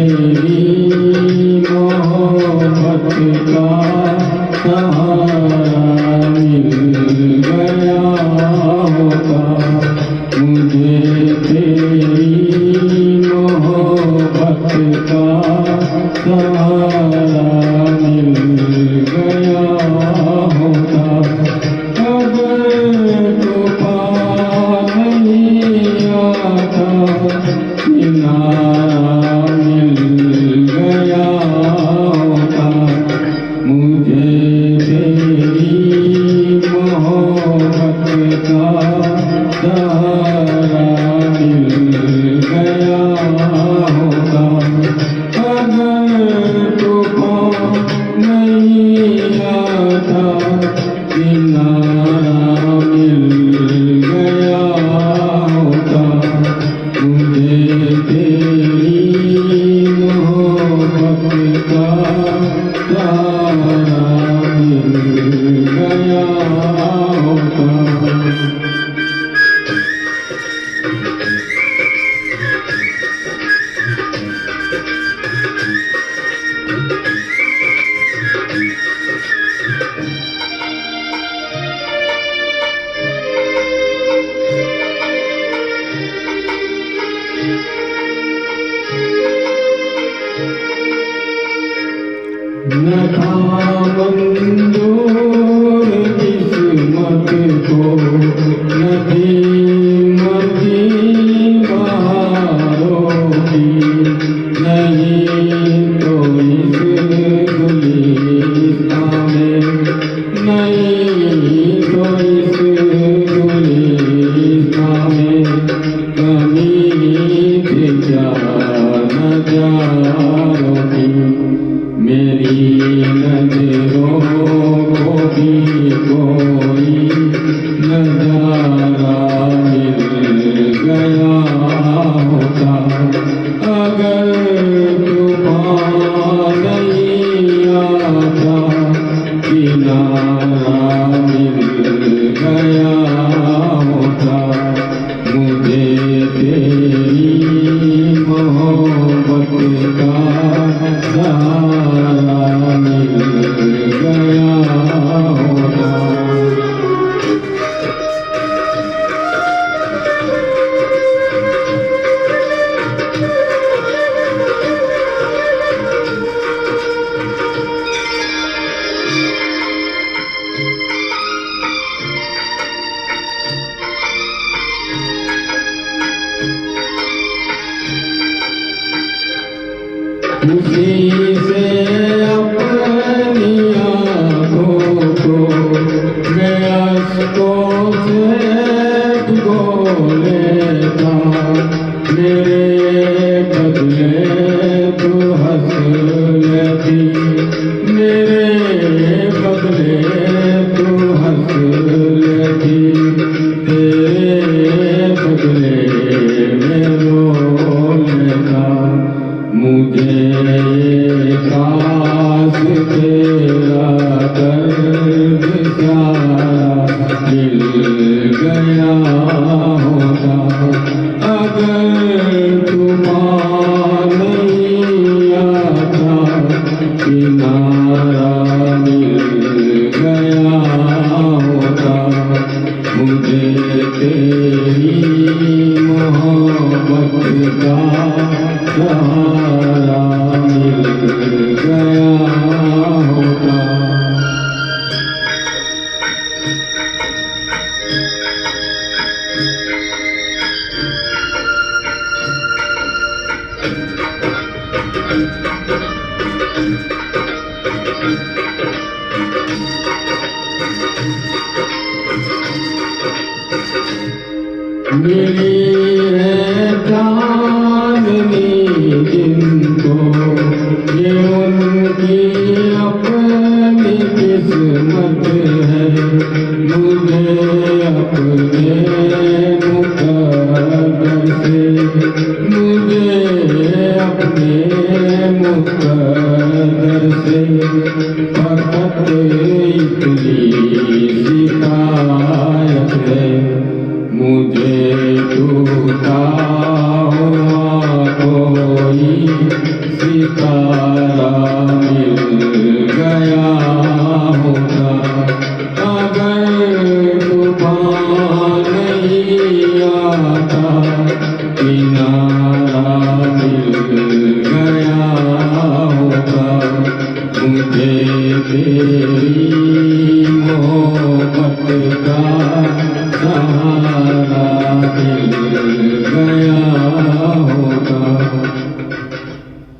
तेरी मोहब्बत का सहारा मिल गया होता, मुझे तेरी मोहब्बत का सहारा मिल गया होता। अगर तूफान नहीं आता, किनारा मिल गया होता, मुझे तेरी मोहब्बत का सहारा मिल गया होता। अगर तूफान नहीं आता, किनारा मिल गया होता, मुझे तेरी मोहब्बत का सहारा मिल गया होता। न था मंजूर किस्मत को, न थी मर्जी बहारों की, नहीं तो इस गुलिस्तान में, नहीं तो इस गुलिस्तान में कमी थी क्या नजारों की। मेरी नजरों को भी कोई नजारा मिल गया होता, अगर तूफान नहीं आता, किनारा मिल गया होता, मुझे तेरी मोहब्बत का सहारा मिल गया होता। उसी से अपनी आँखों को मैं अश्कों से भिगो लेता, मेरे बदले तू हंस लेती, मेरे बदले तू हंस लेती, तेरे बदले मैं रो लेता, मुझे काश तेरा दर्द सारा मिल गया होता, अगर तूफान नहीं आता, किनारा मिल गया होता, मुझे तेरी मोहब्बत का सहारा मिल गया होता। मेरी है चांदनी जिनको, ये उनकी अपनी किस्मत है, मुझे अपने मुक़द्दर से, मुझे अपने मुक़द्दर से फकत इतनी शिकायत है, मुझे टूटा हुआ कोई सितारा मिल गया होता। अगर तूफान नहीं आता किनारा मिल गया होता। मुझे तेरी मोहब्बत का सहारा मिल गया